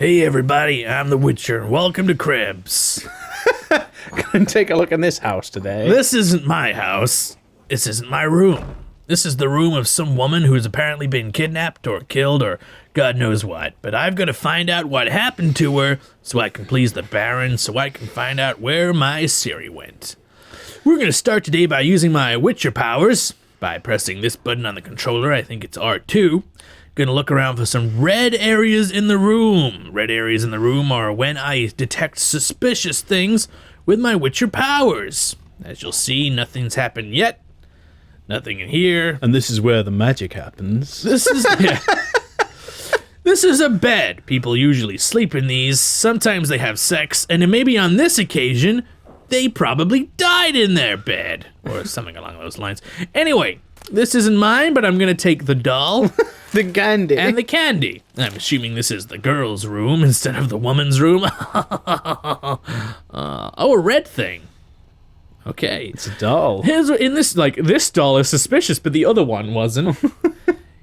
Hey everybody, I'm the Witcher. Welcome to Cribs. Come take a look in this house today. This isn't my house. This isn't my room. This is the room of some woman who's apparently been kidnapped or killed or God knows what. But I've got to find out what happened to her so I can please the Baron, so I can find out where my Ciri went. We're going to start today by using my Witcher powers by pressing this button on the controller. I think it's R2. Gonna look around for some red areas in the room. Red areas in the room are when I detect suspicious things with my Witcher powers. As you'll see, nothing's happened yet. Nothing in here. And this is where the magic happens. This is a bed. People usually sleep in these. Sometimes they have sex, and maybe on this occasion, they probably died in their bed. Or something along those lines. Anyway, this isn't mine, but I'm gonna take the doll. The candy. And the candy. I'm assuming this is the girl's room instead of the woman's room. A red thing. Okay. It's a doll. This doll is suspicious, but the other one wasn't.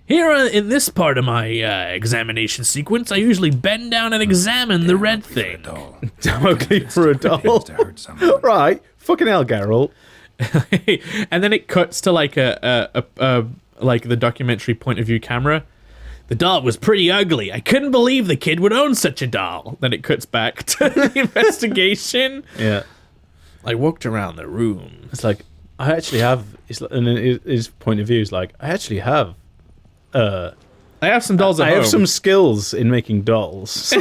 Here in this part of my examination sequence, I usually bend down and examine the red thing. Ugly for a doll. Right. Fucking hell, Geralt. And then it cuts to like like the documentary point of view camera. The doll was pretty ugly. I couldn't believe the kid would own such a doll. Then it cuts back to the investigation. Yeah. I walked around the room. It's like, I actually have, and his point of view is like, I actually have, I have some dolls at home. I have some skills in making dolls.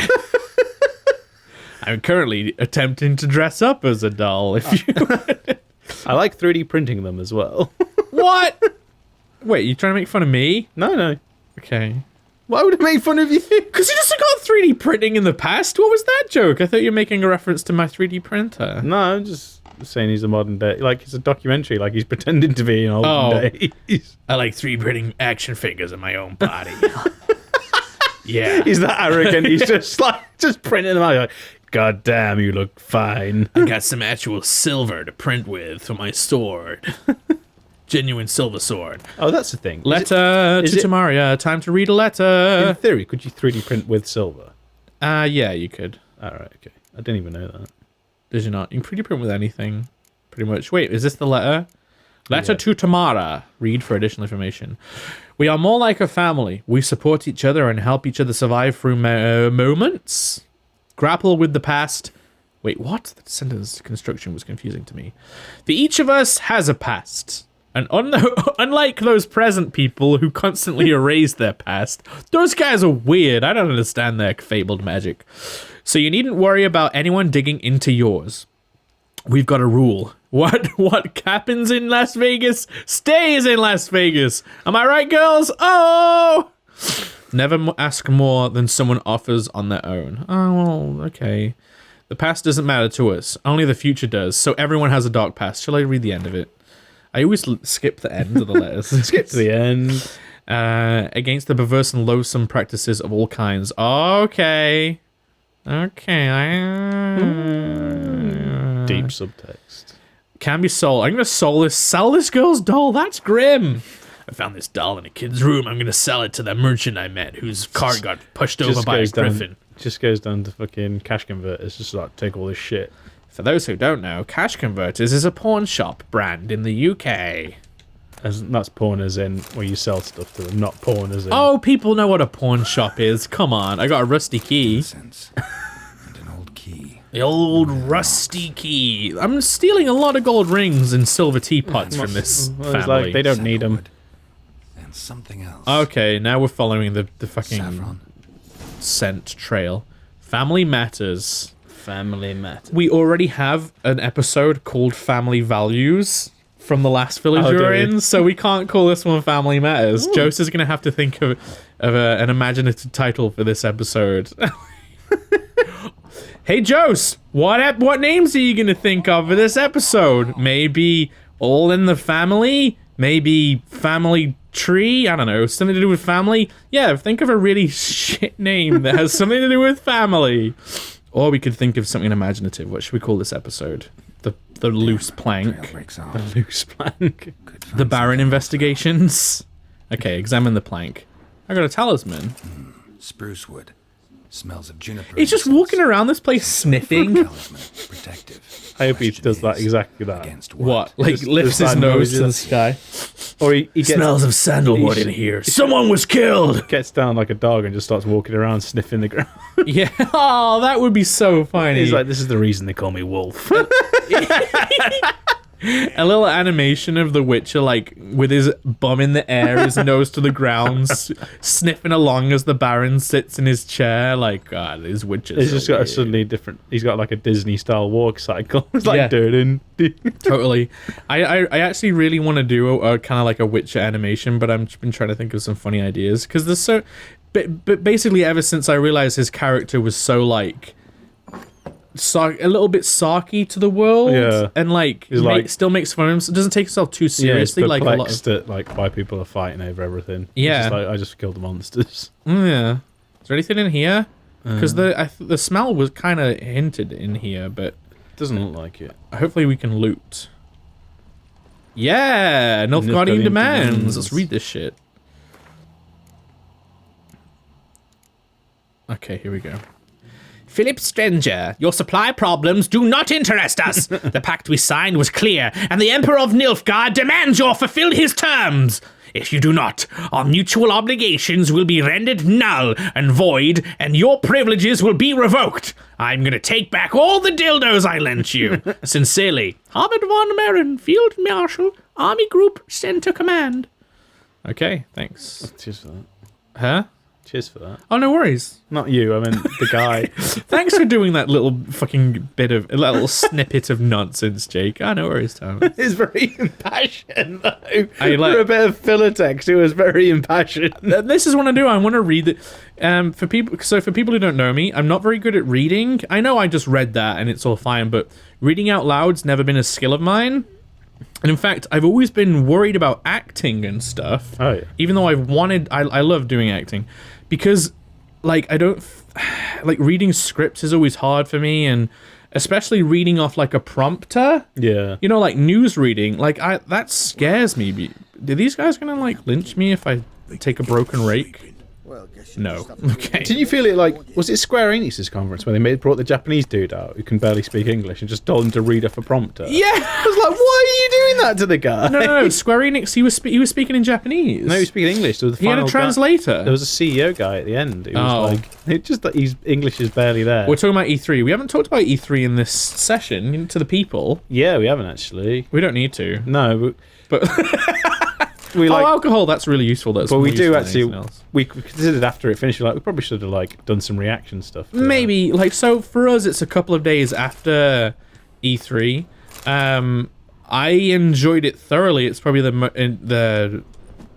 I'm currently attempting to dress up as a doll, if you I like 3D printing them as well. What? Wait, you trying to make fun of me? No. Okay. Why would it make fun of you? Because you just got 3D printing in the past. What was that joke? I thought you were making a reference to my 3D printer. No, I'm just saying he's a modern day. Like, it's a documentary. Like, he's pretending to be in olden days. I like 3D printing action figures of my own body. Yeah. He's that arrogant. He's just printing them out. You're like, God damn, you look fine. I got some actual silver to print with for my sword. Genuine silver sword. Oh, that's the thing. Letter to Tamaria. Time to read a letter. In theory, could you 3D print with silver? Yeah, you could. All right, okay. I didn't even know that. Did you not? You can 3D print with anything, pretty much. Wait, is this the letter? Letter to Tamara. Read for additional information. We are more like a family. We support each other and help each other survive through moments. Grapple with the past. Wait, what? The sentence construction was confusing to me. Each of us has a past. And unlike those present people who constantly erase their past, those guys are weird. I don't understand their fabled magic. So you needn't worry about anyone digging into yours. We've got a rule. What happens in Las Vegas stays in Las Vegas. Am I right, girls? Oh! Never ask more than someone offers on their own. Oh, well, okay. The past doesn't matter to us. Only the future does. So everyone has a dark past. Shall I read the end of it? I always skip the end of the letters. Skip to the end. Against the perverse and loathsome practices of all kinds. Okay. Deep subtext. Can be sold. I'm going to sell this girl's doll. That's grim. I found this doll in a kid's room. I'm going to sell it to that merchant I met whose cart got pushed over by a griffin. Just goes down to fucking cash converters. Just like, take all this shit. For those who don't know, Cash Converters is a pawn shop brand in the UK. That's pawn as in where you sell stuff to them, not pawn as in... Oh, people know what a pawn shop is. Come on, I got a rusty key. And an old key. The old rusty key. I'm stealing a lot of gold rings and silver teapots from this family. It's like, they don't need them. And something else. Okay, now we're following the fucking Saffron. scent trail. Family Matters. Family Matters. We already have an episode called Family Values from the last village we were in, so we can't call this one Family Matters. Jose is going to have to think of an imaginative title for this episode. Hey, Jose, what names are you going to think of for this episode? Maybe All in the Family? Maybe Family Tree? I don't know, something to do with family? Yeah, think of a really shit name that has something to do with family. Or we could think of something imaginative. What should we call this episode? The loose plank. The loose plank. The Baron investigations. Okay, examine the plank. I got a talisman. Spruce wood. Smells of juniper. He's just walking around this place sniffing. Talisman, protective. I hope he Question does that is, exactly that. Against What? Like Just- lifts just his that nose to the noises. sky. Or he gets, Smells of sandalwood in here. Someone was killed. gets down like a dog and just starts walking around sniffing the ground. Yeah. Oh, that would be so funny. He's like, this is the reason they call me Wolf. A little animation of the Witcher, like with his bum in the air, his nose to the ground, sniffing along as the Baron sits in his chair. Like, God, his Witcher's He's so just got a weird. suddenly different. He's got like a Disney style walk cycle. It's like Yeah. doing. Totally. I actually really want to do a kind of like a Witcher animation, but I've been trying to think of some funny ideas because there's so. But basically, ever since I realized his character was so like. A little bit sarky to the world, Yeah. and like, He's like- still makes fun of himself. Doesn't take himself too seriously, yeah, like a lot of. at like why people are fighting over everything. Yeah. It's just like, I just killed the monsters. Yeah. Is there anything in here? Because the smell was kind of hinted in here, but Doesn't look like it. hopefully we can loot. Yeah, Nilfgaardian Nilfgaardian demands. demands. Let's read this shit. Okay, here we go. Philip Stranger, your supply problems do not interest us. The pact we signed was clear, and the Emperor of Nilfgaard demands you fulfill his terms. If you do not, our mutual obligations will be rendered null and void, and your privileges will be revoked. I'm gonna take back all the dildos I lent you. Sincerely, Harvard von Marin, Field Marshal, Army Group Center Command. Okay, thanks. Cheers for that. Huh? Cheers for that. Oh, no worries. Not you. I mean the guy. Thanks for doing that little fucking bit of a little snippet of nonsense, Jake. I know worries, Tom. It's very impassioned though. I like- For a bit of filler text, it was very impassioned. This is what I do. I want to read it. For people who don't know me, I'm not very good at reading. I know I just read that and it's all fine, but reading out loud's never been a skill of mine. And in fact, I've always been worried about acting and stuff. Oh yeah. Even though I love doing acting, because like I don't like reading scripts is always hard for me, and especially reading off like a prompter. Yeah. You know, like news reading, like that scares me. Are these guys gonna like lynch me if I take a broken rake? No. Okay. Did you feel it like, was it Square Enix's conference where they brought the Japanese dude out who can barely speak English and just told him to read off a prompter? Yeah. I was like, why are you doing that to the guy? No. Square Enix. He was speaking in Japanese. No, he was speaking English. There was the He had a final guy- translator. There was a CEO guy at the end who was Oh. like, it just that his English is barely there. We're talking about E3. We haven't talked about E3 in this session to the people. Yeah, we haven't actually. We don't need to. No, But we like. alcohol. That's really useful. That's but more we do useful than actually. anything else. We considered after it finished, we're like we probably should have like done some reaction stuff. to that. Maybe like so for us, it's a couple of days after E3. I enjoyed it thoroughly. It's probably the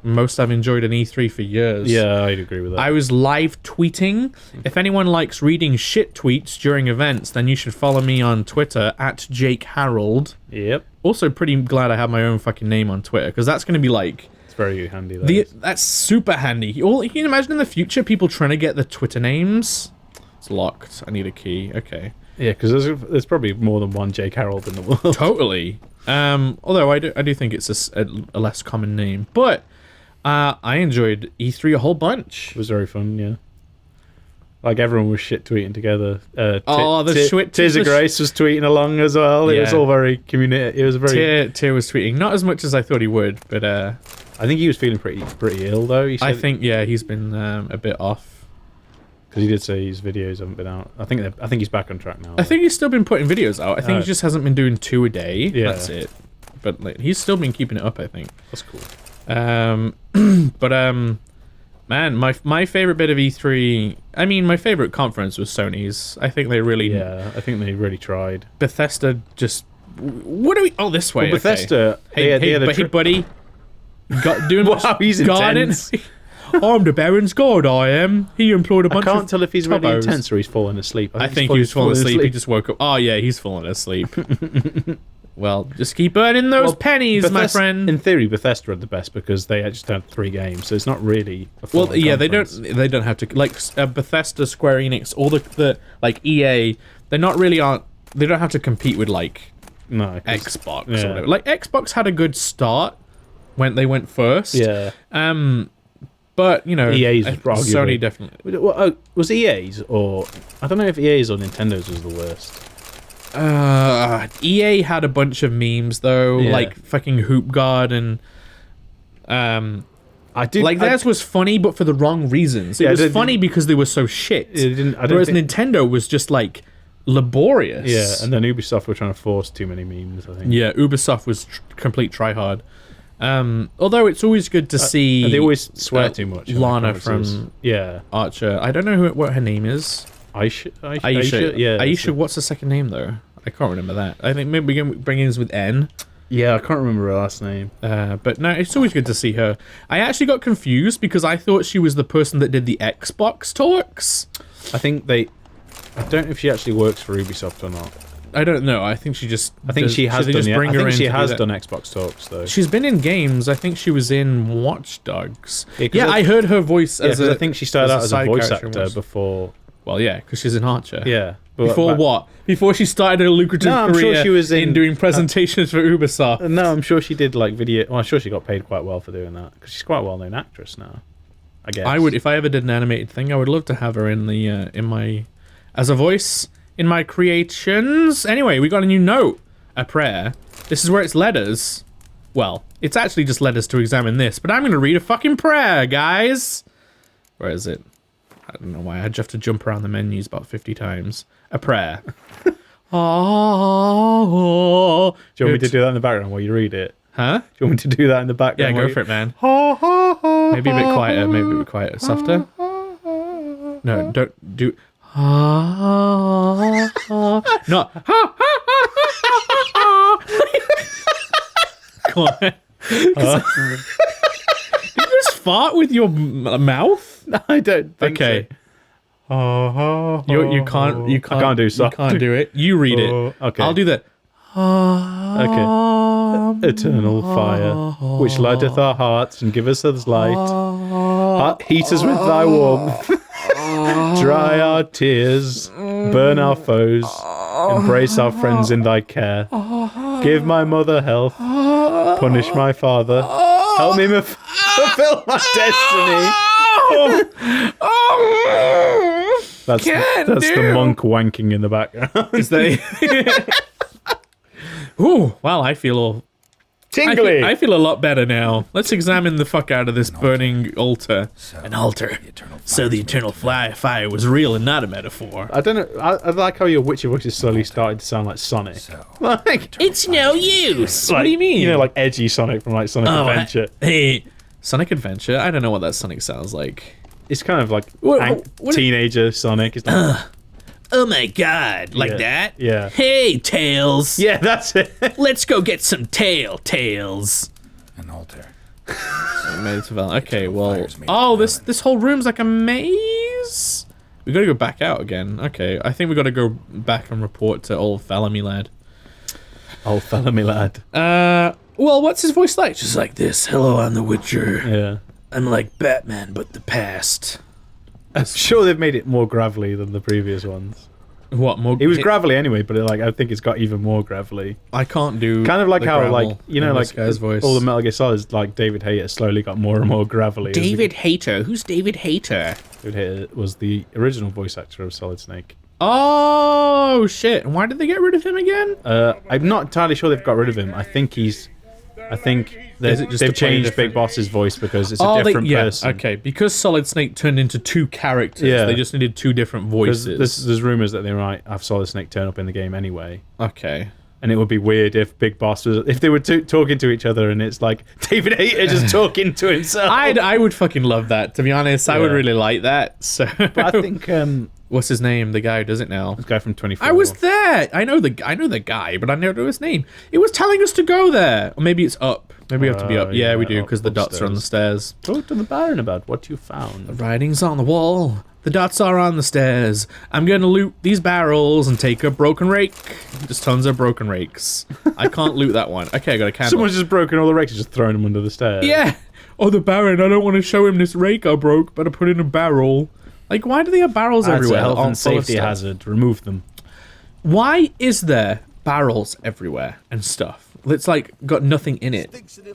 most I've enjoyed an E3 for years. Yeah, I'd agree with that. I was live tweeting. If anyone likes reading shit tweets during events, then you should follow me on Twitter at Jake Harold. Yep, Also, pretty glad I have my own fucking name on Twitter because that's going to be like it's very handy. Though. that's super handy. You can imagine in the future people trying to get the Twitter names. It's locked. I need a key. Okay. Yeah, because there's probably more than one Jake Harold in the world. Totally. Although I do think it's a less common name, but I enjoyed E3 a whole bunch. It was very fun. Yeah, like everyone was shit tweeting together. Tears of Grace was tweeting along as well. It was Yeah. all very community. It was very. Tyr was tweeting, not as much as I thought he would, but I think he was feeling pretty ill though. He said, I think he's been a bit off. because he did say his videos haven't been out. I think he's back on track now. I think he's still been putting videos out. I think he just hasn't been doing 2 a day. Yeah. That's it. But like, he's still been keeping it up, I think. that's cool. Man, my favorite bit of E3. I mean, my favorite conference was Sony's. I think they really. Yeah, I think they really tried. Bethesda just. What do we? Oh, this way. Well, Bethesda. Okay. Hey, buddy. Doing Wow, he's intense. I'm the Baron's god. I am. He employed a I bunch can't of. tell if he's really tubos. intense or he's falling asleep. I think he was falling asleep. He just woke up. Oh yeah, he's falling asleep. Well, just keep earning those pennies, my friend. In theory, Bethesda are the best because they just had 3 games, so it's not really a full Well, yeah, they don't have to like Bethesda, Square Enix, all the like EA. They don't have to compete with like Xbox or whatever. Like Xbox had a good start when they went first. Yeah. But, you know, EA's Sony definitely. Was EA's or... I don't know if EA's or Nintendo's was the worst. EA had a bunch of memes, though, Yeah. like fucking Hoop Guard and... theirs was funny, but for the wrong reasons. It was funny because they were so shit. Whereas Nintendo was just, like, laborious. Yeah, and then Ubisoft were trying to force too many memes, I think. Yeah, Ubisoft was complete tryhard. Although it's always good to see... And they always swear too much. Lana from Archer. I don't know what her name is. Aisha? Yeah. Aisha, what's the second name, though? I can't remember that. I think maybe we can bring in with N. Yeah, I can't remember her last name. But no, it's always good to see her. I actually got confused because I thought she was the person that did the Xbox talks. I think they... I don't know if she actually works for Ubisoft or not. I don't know. I think she just... I think she has done Xbox talks, though. She's been in games. I think she was in Watch Dogs. Yeah, I heard her voice as I think she started out as a voice actor before... Well, yeah, because she's in Archer. Yeah. Before what? Before she started a lucrative career sure she was in doing presentations for Ubisoft. No, I'm sure she did like video... Well, I'm sure she got paid quite well for doing that, because she's quite a well-known actress now, I guess. I would, if I ever did an animated thing, I would love to have her in the in my... as a voice in my creations. Anyway, we got a new note. A prayer. This is where it's led us. Well, it's actually just led us to examine this, but I'm going to read a fucking prayer, guys. Where is it? I don't know why. I have to jump around the menus about 50 times. A prayer. Oh. Do you want me to do that in the background while you read it? Huh? Do you want me to do that in the background? Yeah, go for it, man. Maybe a bit quieter. Maybe a bit quieter. Softer. No, don't do... No. Come on. Did you just fart with your mouth? No, I don't think so. You can't. I can't do so. You can't do it. You read it. Okay. I'll do that. Okay. Eternal fire, which lighteth our hearts and giveth us light. Heat us with thy warmth. Dry our tears. Burn our foes. Embrace our friends in thy care. Give my mother health. Punish my father. Help me fulfill my destiny. That's the monk wanking in the background. Is they? Ooh, well, I feel all tingly. I feel a lot better now. Let's examine the fuck out of this burning altar. An altar. So the eternal fire was real and not a metaphor. I don't know. I like how your witchy voice is slowly starting to sound like Sonic. Like, it's no use. Like, what do you mean? You know, like edgy Sonic from like Sonic Adventure. Hey, Sonic Adventure? I don't know what that Sonic sounds like. It's kind of like teenager Sonic. It's like, oh my god, like that? Yeah. Hey, Tails. Yeah, that's it. Let's go get some Tails. An altar. Okay, well... Oh, this whole room's like a maze? We gotta go back out again. Okay, I think we gotta go back and report to old Felamy lad. Old Felamy lad. Well, what's his voice like? Just like this. Hello, I'm the Witcher. Yeah. I'm like Batman, but the past. I'm sure they've made it more gravelly than the previous ones. What more? It was gravelly anyway, but I think it's got even more gravelly. I can't do kind of like how like you know like guy's voice. All the Metal Gear Solids like David Hayter slowly got more and more gravelly. David Hayter? Who's David Hayter? David Hayter was the original voice actor of Solid Snake. Oh shit! Why did they get rid of him again? I'm not entirely sure they've got rid of him. I think they've changed Big Boss's voice because it's a different person. Okay, because Solid Snake turned into two characters, they just needed two different voices. There's rumours that they might have Solid Snake turn up in the game anyway. Okay. And it would be weird if Big Boss was... If they were talking to each other and it's like David Hayter just talking to himself. I would fucking love that, to be honest. I would really like that. So. But I think... what's his name? The guy who does it now. This guy from 24. I was there. I know the guy, but I don't know his name. It was telling us to go there. Or maybe it's up. Maybe we have to be up. Yeah, we do, because the dots are on the stairs. Talk to the Baron about what you found. The writing's on the wall. The dots are on the stairs. I'm going to loot these barrels and take a broken rake. Just tons of broken rakes. I can't loot that one. Okay, I got a candle. Someone's just broken all the rakes and just thrown them under the stairs. Yeah. Oh, the Baron. I don't want to show him this rake I broke, but I put it in a barrel. Like, why do they have barrels everywhere? It's a health and safety hazard. Remove them. Why is there barrels everywhere and stuff? It's like got nothing in it,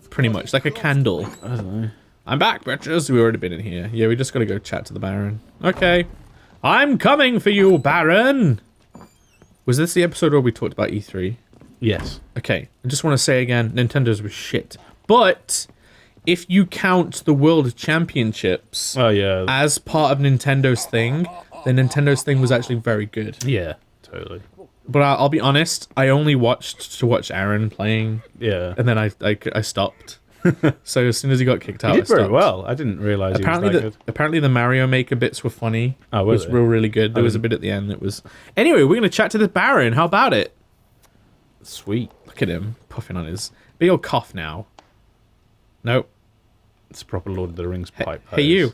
pretty much. Like a candle. I don't know. I'm back, bitches. We've already been in here. Yeah, we just gotta go chat to the Baron. Okay. I'm coming for you, Baron! Was this the episode where we talked about E3? Yes. Okay, I just want to say again, Nintendo's was shit. But if you count the World Championships as part of Nintendo's thing, then Nintendo's thing was actually very good. Yeah, totally. But I'll be honest, I only watched to watch Aaron playing. Yeah. And then I stopped. So as soon as he got kicked out, He did I stopped. very well. I didn't realize Apparently, he was that good. apparently the Mario Maker bits were funny. Oh, it was really good. There was a bit at the end that was... Anyway, we're going to chat to the Baron. How about it? Sweet. Look at him, puffing on his... Big old cough now. Nope. It's a proper Lord of the Rings pipe. Hey, you.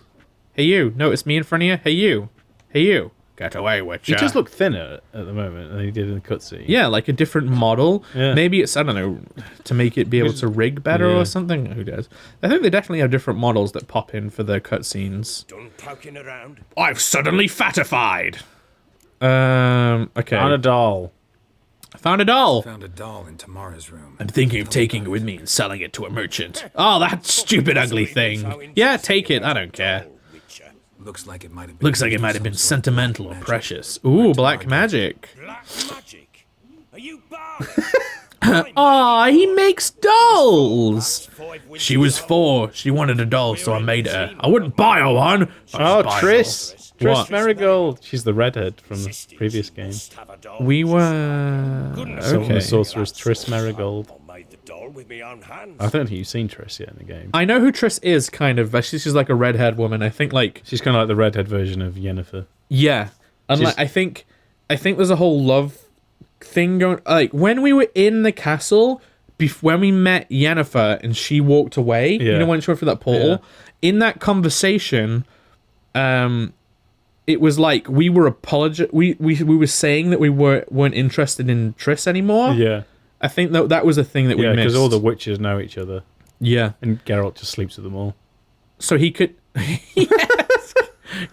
Hey, you. Notice me in front of you? Hey, you. Hey, you. Get away, Witcher. He just looked thinner at the moment than he did in the cutscene. Yeah, like a different model. Yeah. Maybe it's, I don't know, to make it be able to rig better Yeah. or something. Who knows? I think they definitely have different models that pop in for the cutscenes. Done poking around. I've suddenly fatified. Okay. On a doll. Found a doll. Found a doll in Tamara's room. I'm thinking of taking it with me and selling it to a merchant. Oh, that stupid ugly thing. Yeah, take it. I don't care. Looks like it might have been. Looks like it might have been sentimental or precious. Ooh, black magic. Black magic. Are you bad? Aw, he makes dolls. She was 4. She wanted a doll, so I made her. I wouldn't buy her one. but Oh, I'd buy Triss. Triss What? Marigold. She's the redhead from the previous game. her. We were... Silver Okay. Sorceress Triss Marigold. I made the doll with my own hands. I don't think you've seen Triss yet in the game. I know who Triss is, kind of. But she's just like a redhead woman. I think, like... She's kind of like the redhead version of Yennefer. Yeah. And like, I think there's a whole love thing going... Like, when we were in the castle, when we met Yennefer and she walked away, you know, when she went through that portal, in that conversation, it was like we were we were saying that we weren't interested in Triss anymore. Yeah. I think that was a thing that we missed. Yeah, because all the witches know each other. Yeah. And Geralt just sleeps with them all. So he could... Yes!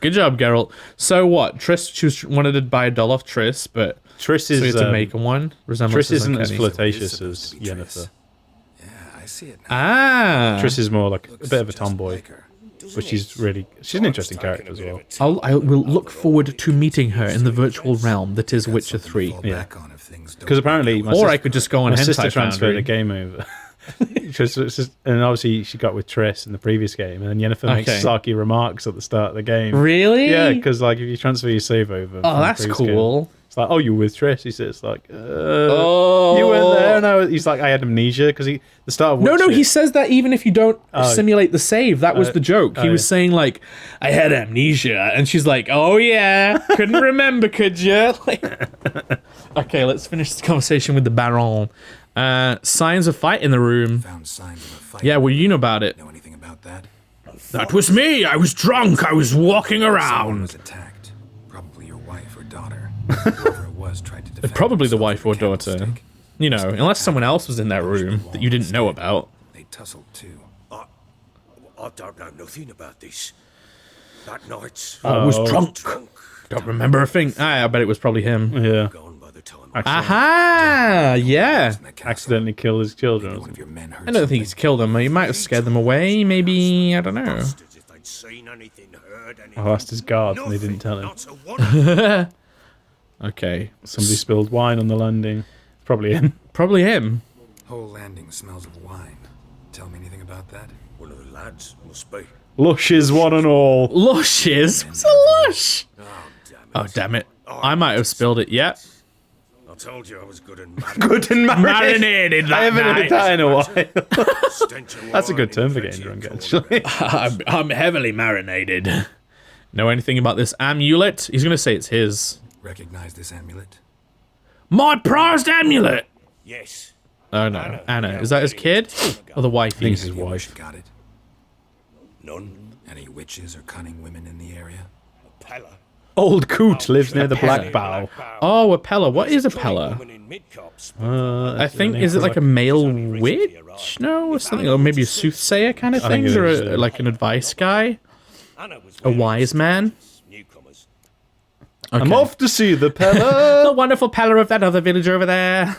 Good job, Geralt. So what? Triss, she wanted to buy a doll off Triss, but... Triss So is... we had to make one. Triss isn't as uncanny. flirtatious So it is as supposed to be Triss. Yennefer. Yeah, I see it now. Ah. Triss is more like a Looks bit of a just tomboy. like her. But she's an interesting character as well. I will look forward to meeting her in the virtual realm that is Witcher 3. Fall Yeah. back on if things don't Because apparently my Or sister, I could just go on my Hentai sister transferred Foundry. the game over. And obviously she got with Triss in the previous game, and then Yennefer makes Okay. sarky remarks at the start of the game. Really? Yeah, because like if you transfer your save over. Oh, from the that's previous cool. game, it's like, oh, you were with Triss. He says like, Oh. you weren't there. No, he's like, I had amnesia because the start of No, Witcher, he says that even if you don't simulate the save. That was the joke. He was yeah. saying, like, I had amnesia. And she's like, oh, yeah. Couldn't remember, could you? Like, okay, let's finish this conversation with the Baron. Signs of fight in the room. Found signs of a fight. Yeah, well, you know about it. Know anything about that? That was me. I was drunk. I was walking Someone around. was attacked. Probably your wife or daughter. Whoever it was tried to defend Probably the themselves wife or with a daughter. candlestick. You know, unless someone else was in that room that you didn't know about. They tussled too. I don't know nothing about this. That night, I was drunk. Don't remember a thing. I bet it was probably him. yeah, gone by the time. Aha! Yeah. In the castle. accidentally killed his children. One of your men heard I don't think he's killed them. He might have scared them away. Maybe, I don't know. Bastards, if they'd seen anything, heard anything. I asked his guards, and they didn't tell him. Not a one. Okay. Somebody spilled wine on the landing. Probably him. Probably him. Whole landing smells of wine. Tell me anything about that? One of the lads must be. Lushes, one and all. Lushes? What's a lush? Oh, damn it. I might have spilled it yet. I told you I was good and mad. Good and Marinated that I haven't night. heard that in a while. Stench of That's a wine good term for infects getting your drunk, actually. I'm heavily marinated. Know anything about this amulet? He's going to say it's his. Recognize this amulet? My prized amulet! Yes. Oh, no. Anna. Is that his kid? Or the wifey? I think it's his Any of wife. you got it? None. Any witches or cunning women in the area? Pella. Old Coot lives near the Pella. Black Bow. Oh, a Pella. What is a Pella? Woman in Midcops. I think, is it like a male witch? No, or something? Or maybe a soothsayer kind of I thing? think it Or is, yeah. like an advice guy? Anna was A wise man? newcomers. I'm off to see the The Pella. wonderful Pella of that other village over there.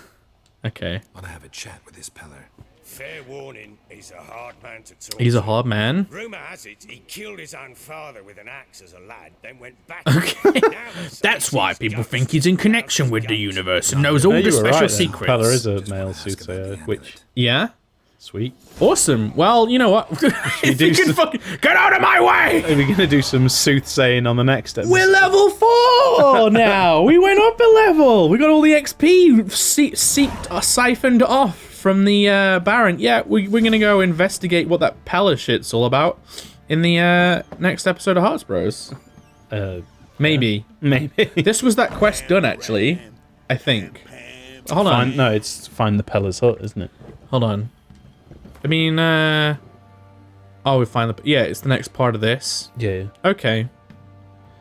Okay. Want to have a chat with this Peller? Fair warning, he's a hard man to talk He's a to. hard man. Rumour has it he killed his own father with an axe as a lad, then went back. Okay. Now they say That's he why sees people ghosts think he's in around connection his with the guns. universe and knows all No, the you were special right then. secrets. Peller is a Just male wanna ask about soothsayer, the which amulet. Yeah. sweet. Awesome. Well, you know what? If do you can some- fucking get out of my way. Are we going to do some soothsaying on the next episode? We're level 4 now. We went up a level. We got all the XP siphoned off from the Baron. Yeah, we're going to go investigate what that Peller shit's all about in the next episode of HeartsBros. Maybe. Maybe. This was that quest done, actually. I think. Hold on. No, it's find the Peller's hut, isn't it? Hold on. I mean, oh, we find the... Yeah, it's the next part of this. Yeah. Okay.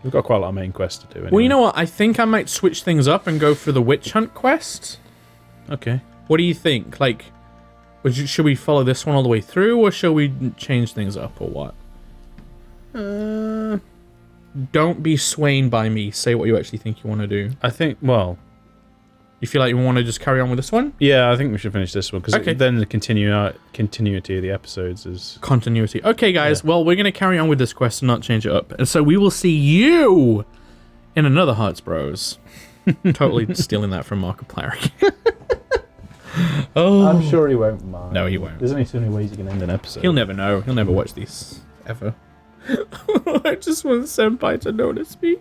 We've got quite a lot of main quests to do anyway. Well, you know what? I think I might switch things up and go for the witch hunt quest. Okay. What do you think? Like, should we follow this one all the way through, or shall we change things up, or what? Don't be swayed by me. Say what you actually think you want to do. I think, well... You feel like you want to just carry on with this one? Yeah, I think we should finish this one, because Okay. then the continuity of the episodes is... Continuity. Okay, guys. Well, we're going to carry on with this quest and not change it up. And so we will see you in another HeartsBros. Totally stealing that from Markiplier. Oh. I'm sure he won't mind. No, he won't. There's only so many ways you can end an episode. He'll never know. He'll never watch these. Ever. I just want Senpai to notice me.